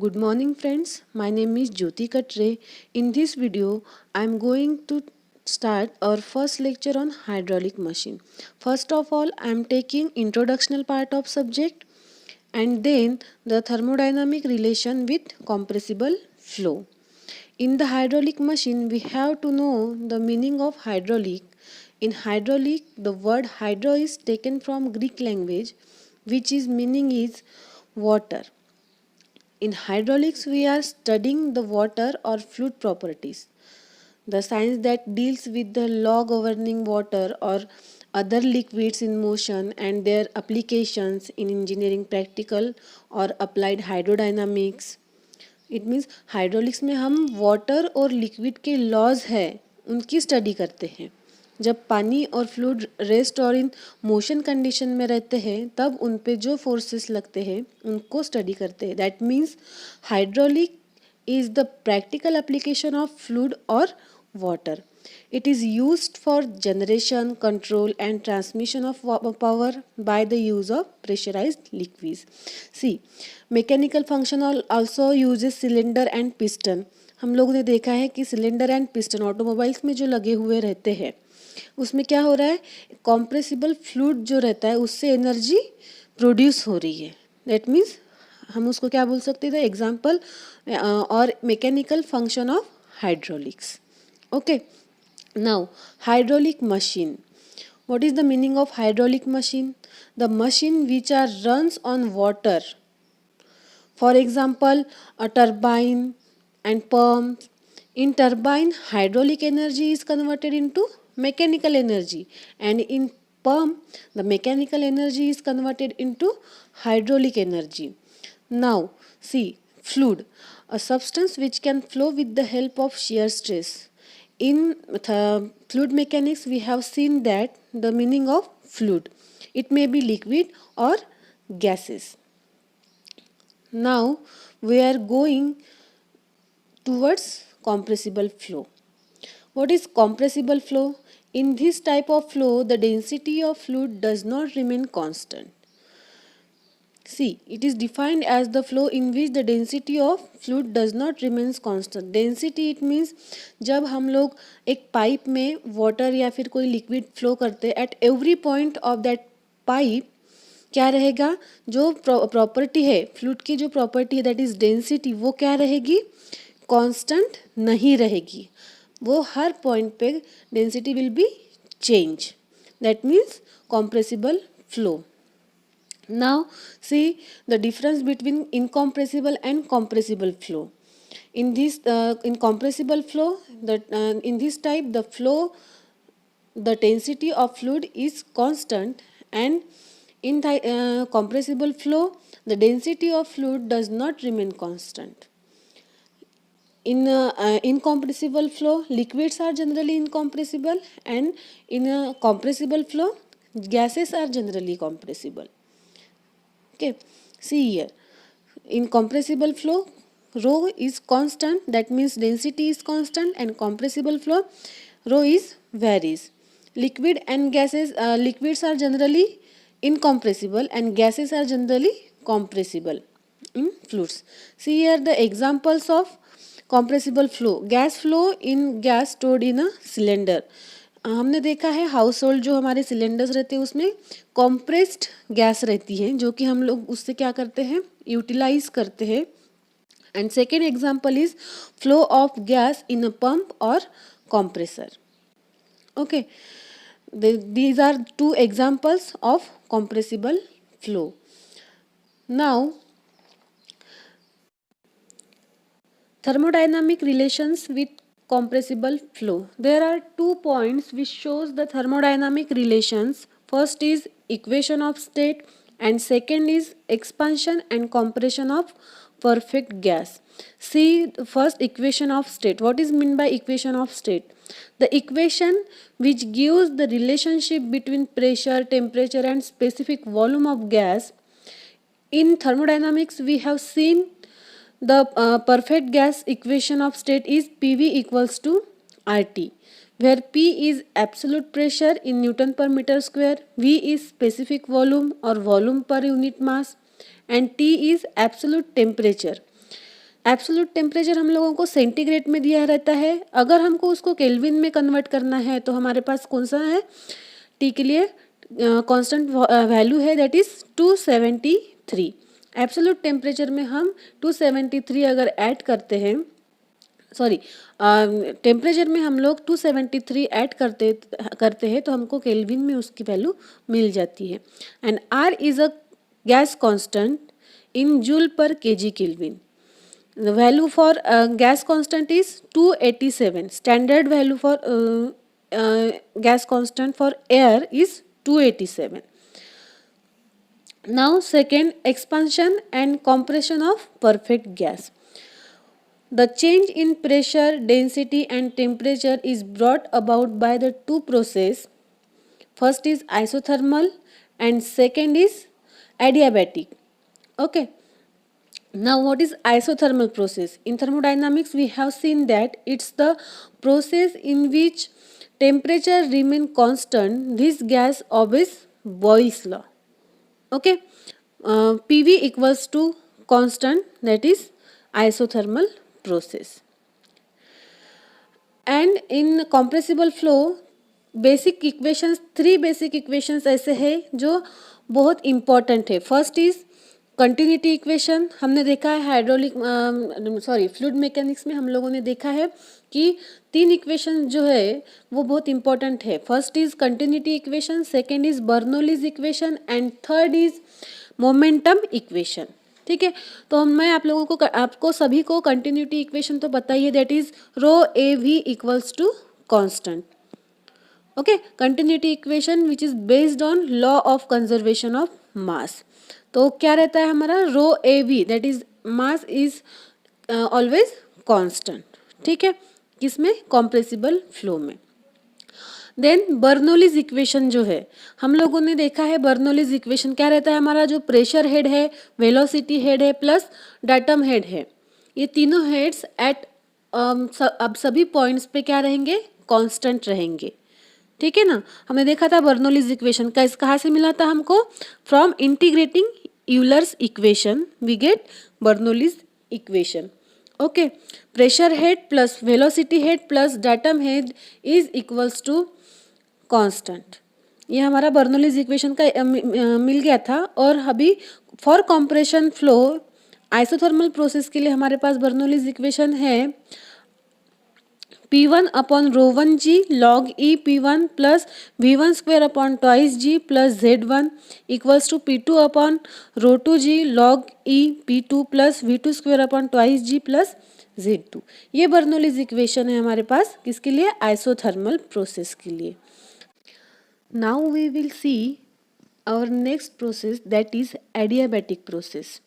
Good morning friends, my name is Jyoti Katre. In this video, I am going to start our first lecture on hydraulic machine. First of all, I am taking introductional part of subject and then the thermodynamic relation with compressible flow. In the hydraulic machine, we have to know the meaning of hydraulic. In hydraulic, the word hydro is taken from Greek language, which is meaning is water. In hydraulics, we are studying the water or fluid properties, the science that deals with the law governing water or other liquids in motion and their applications in engineering practical or applied hydrodynamics. It means hydraulics में हम water और liquid के laws है उनकी study करते हैं. जब पानी और फ्लूइड रेस्ट और इन मोशन कंडीशन में रहते हैं तब उन पे जो फोर्सेस लगते हैं उनको स्टडी करते हैं. That means hydraulic is the practical application of fluid और water. It is used for generation, control and transmission of power by the use of pressurized liquids. See, mechanical function also uses cylinder and piston. हम लोगों ने देखा है कि cylinder and piston automobiles में जो लगे हुए रहते हैं उसमें क्या हो रहा है, कॉम्प्रेसिबल फ्लूइड जो रहता है उससे एनर्जी प्रोड्यूस हो रही है. दैट मीन्स हम उसको क्या बोल सकते थे, एग्जाम्पल और mechanical function of hydraulics. Okay, now hydraulic machine. What is the meaning of hydraulic machine? The machine which are runs on water. For example, a turbine and pump. In turbine, hydraulic energy is converted into mechanical energy, and in pump, the mechanical energy is converted into hydraulic energy. Now, see, fluid, a substance which can flow with the help of shear stress. In fluid mechanics, we have seen that the meaning of fluid. It may be liquid or gases. Now we are going towards compressible flow. What is compressible flow? In this type of flow, the density of fluid does not remain constant. See, it is defined as the flow in which the density of fluid does not remains constant. Density it means जब हम लोग एक pipe में water या फिर कोई liquid flow करते हैं, at every point of that pipe क्या रहेगा, जो प्रॉपर्टी है फ्लूइड की, जो प्रॉपर्टी है दैट इज डेंसिटी, वो क्या रहेगी, कांस्टेंट नहीं रहेगी. वो हर पॉइंट पे density will be change. That means compressible flow. Now see the difference between incompressible and compressible flow. In this incompressible flow, in this type the flow, the density of fluid is constant, and in the compressible flow the density of fluid does not remain constant. In incompressible flow, liquids are generally incompressible, and in a compressible flow gases are generally compressible. Okay, see here, in compressible flow rho is constant, that means density is constant, and compressible flow rho is varies. Liquid and gases, liquids are generally incompressible and gases are generally compressible in fluids. See here the examples of compressible flow. Gas flow in gas stored in a cylinder. हमने देखा है house hold जो हमारे cylinders रहते हैं उसमें compressed gas रहती है, जो कि हम लोग उससे क्या करते हैं, यूटिलाइज करते हैं. And second example is flow of gas in a pump और compressor. Okay, these are two examples of compressible flow. Now, thermodynamic relations with compressible flow. There are 2 points which shows the thermodynamic relations. First is equation of state and second is expansion and compression of perfect gas. See the first equation of state. What is meant by equation of state? The equation which gives the relationship between pressure, temperature and specific volume of gas. In thermodynamics we have seen the perfect gas equation of state is PV equals to RT, where P is absolute pressure in Newton per meter square, V is specific volume or volume per unit mass, and T is absolute temperature. Absolute temperature हम लोगों को centigrade में दिया रहता है, अगर हमको उसको केल्विन में कन्वर्ट करना है तो हमारे पास कौन सा है, टी के लिए कांस्टेंट वैल्यू है, दैट इज 273। एब्सोल्यूट टेम्परेचर में हम 273 अगर ऐड करते हैं, सॉरी टेम्परेचर में हम लोग 273 ऐड करते हैं तो हमको केल्विन में उसकी वैल्यू मिल जाती है। And R is a gas constant in joule पर KG kelvin. The value for gas constant is 287. Standard value for gas constant for air is 287. Now second, expansion and compression of perfect gas. The change in pressure, density and temperature is brought about by the two processes. First is isothermal and second is adiabatic. Okay. Now what is isothermal process? In thermodynamics we have seen that it's the process in which temperature remain constant. This gas obeys Boyle's law. Okay. PV equals to constant, that is isothermal process. And in compressible flow basic equations, 3 basic equations ऐसे हैं जो बहुत important है। First is continuity equation, हमने देखा है hydraulic fluid mechanics में हम लोगों ने देखा है कि 3 इक्वेशन जो है वो बहुत इंपॉर्टेंट है। First is continuity equation, second is Bernoulli's equation and third is momentum equation. ठीक है, तो मैं आप लोगों को, आपको सभी को कंटिन्यूटी इक्वेशन तो पता ही है, that is rho A V equals to constant. Okay, continuity equation which is based on law of conservation of mass. तो क्या रहता है हमारा rho A V, that is mass is always constant. ठीक है, किसमें, कॉम्प्रेसिबल फ्लो में। Then Bernoulli's equation जो है हम लोगों ने देखा है, बर्नौलीज इक्वेशन क्या रहता है हमारा, जो प्रेशर हेड है, वेलोसिटी हेड है प्लस डाटम हेड है, ये तीनों हेड्स एट अब सभी पॉइंट्स पे क्या रहेंगे, कांस्टेंट रहेंगे। ठीक है ना, हमने देखा था बर्नौलीज इक्वेशन का, कहाँ से मिला था हमको, from integrating Euler's equation we get Bernoulli's equation. Okay, pressure head plus velocity head plus datum head is equals to constant. ये हमारा बर्नौलीज इक्वेशन का मिल गया था। और अभी for compression flow isothermal process के लिए हमारे पास बर्नौलीज इक्वेशन है P1 upon rho one g log e P1 plus V1 square upon twice g plus Z1 equals to P2 upon rho two g log e P2 plus V2 square upon twice g plus Z2। ये Bernoulli's equation है हमारे पास किसके लिए, isothermal process के लिए। Now we will see our next process, that is adiabatic process.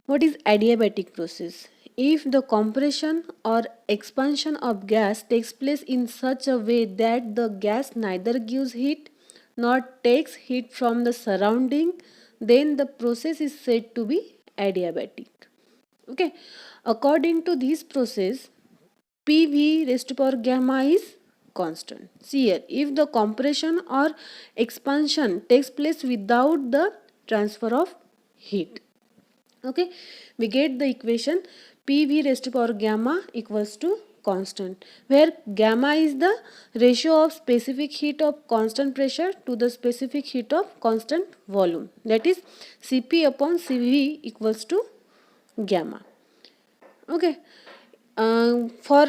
What is adiabatic process? If the compression or expansion of gas takes place in such a way that the gas neither gives heat nor takes heat from the surrounding, then the process is said to be adiabatic. Okay, according to this process, PV raised to power gamma is constant. See here, if the compression or expansion takes place without the transfer of heat, okay, we get the equation PV raised to power gamma equals to constant, where gamma is the ratio of specific heat of constant pressure to the specific heat of constant volume, that is Cp upon Cv equals to gamma. Okay, for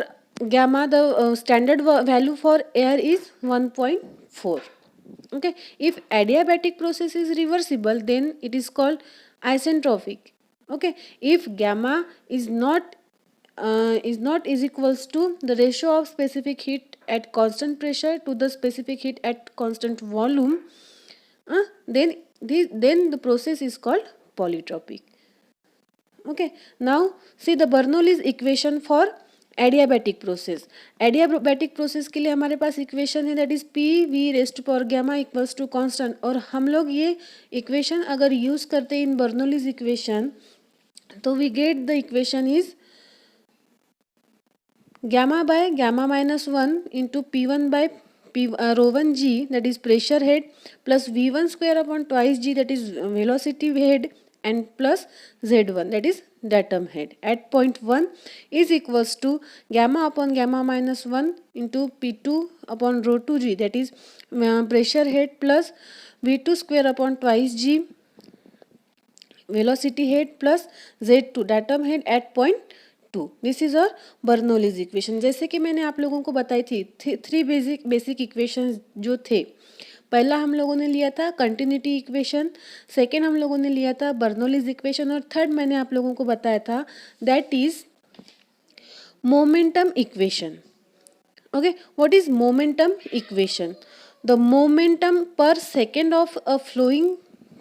gamma the standard value for air is 1.4. Okay, if adiabatic process is reversible then it is called isentropic. Okay, if gamma is not equals to the ratio of specific heat at constant pressure to the specific heat at constant volume, then the process is called polytropic. Okay, now see the Bernoulli's equation for adiabatic process. Adiabatic process के लिए हमारे पास equation है, that is P V raised power gamma equals to constant. और हम लोग ये equation अगर यूज करते हैं इन बर्नौलीज इक्वेशन तो we get the equation is gamma by gamma minus 1 into P1 by rho one g that is pressure head plus V1 square upon twice g that is velocity head and plus Z1 that is datum head at point 1 is equals to gamma upon gamma minus 1 into P2 upon rho 2 G, that is pressure head, plus V2 square upon twice G velocity head plus Z2 datum head at point 2. This is a Bernoulli's equation. जैसे कि मैंने आप लोगों को बताई थी, three basic equation जो थे. पहला हम लोगों ने लिया था कंटिन्यूटी इक्वेशन, सेकेंड हम लोगों ने लिया था बर्नौलीज इक्वेशन, और थर्ड मैंने आप लोगों को बताया था that is momentum equation. Okay, what is momentum equation? The momentum per second of a flowing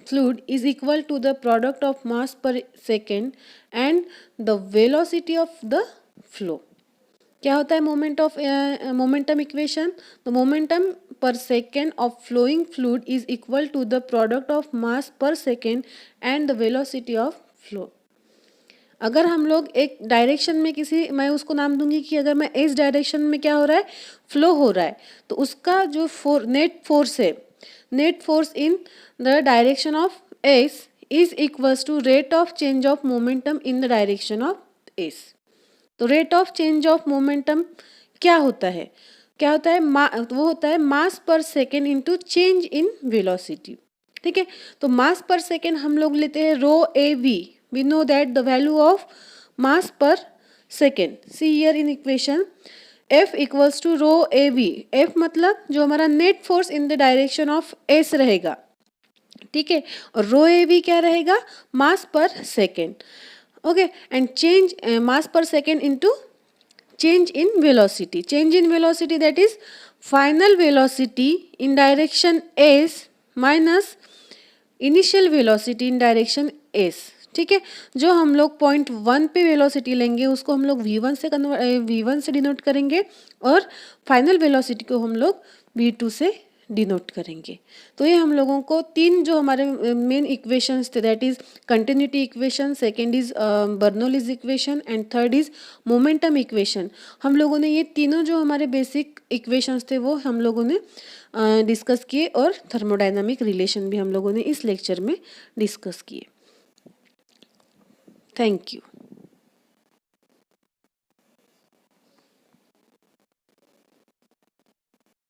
fluid is equal to the product of mass per second and the velocity of the flow. क्या होता है momentum equation? The momentum per second of flowing fluid is equal to the product of mass per second and the velocity of flow. अगर हम लोग एक direction में मैं उसको नाम दूंगी कि अगर मैं इस डायरेक्शन में क्या हो रहा है, फ्लो हो रहा है, तो उसका जो नेट फोर्स है, net force in the direction of S is equals to rate of change of momentum in the direction of S. तो rate of change of momentum क्या होता है? वो होता है mass per second into change in velocity. ठीक है, तो मास पर सेकेंड हम लोग लेते हैं rho A V. We know that the value of mass per second. See here in equation F equals to rho A V. F मतलब जो हमारा net force in the direction of S रहेगा. ठीक है, और रो ए वी क्या रहेगा? मास per second. Okay, and change mass per second into change in velocity. Change in velocity that is final velocity in direction S minus initial velocity in direction S. ठीक है, जो हम लोग पॉइंट 1 पे velocity लेंगे उसको हम लोग V1 से डिनोट करेंगे, और फाइनल वेलोसिटी को हम लोग V2 से डिनोट करेंगे. तो ये हम लोगों को तीन जो हमारे मेन इक्वेशंस थे, that is continuity equation, second is Bernoulli's equation and third is momentum equation. हम लोगों ने ये तीनों जो हमारे बेसिक इक्वेशंस थे वो हम लोगों ने डिस्कस किए, और थर्मोडाइनमिक रिलेशन भी हम लोगों ने इस लेक्चर में डिस्कस किए. Thank you.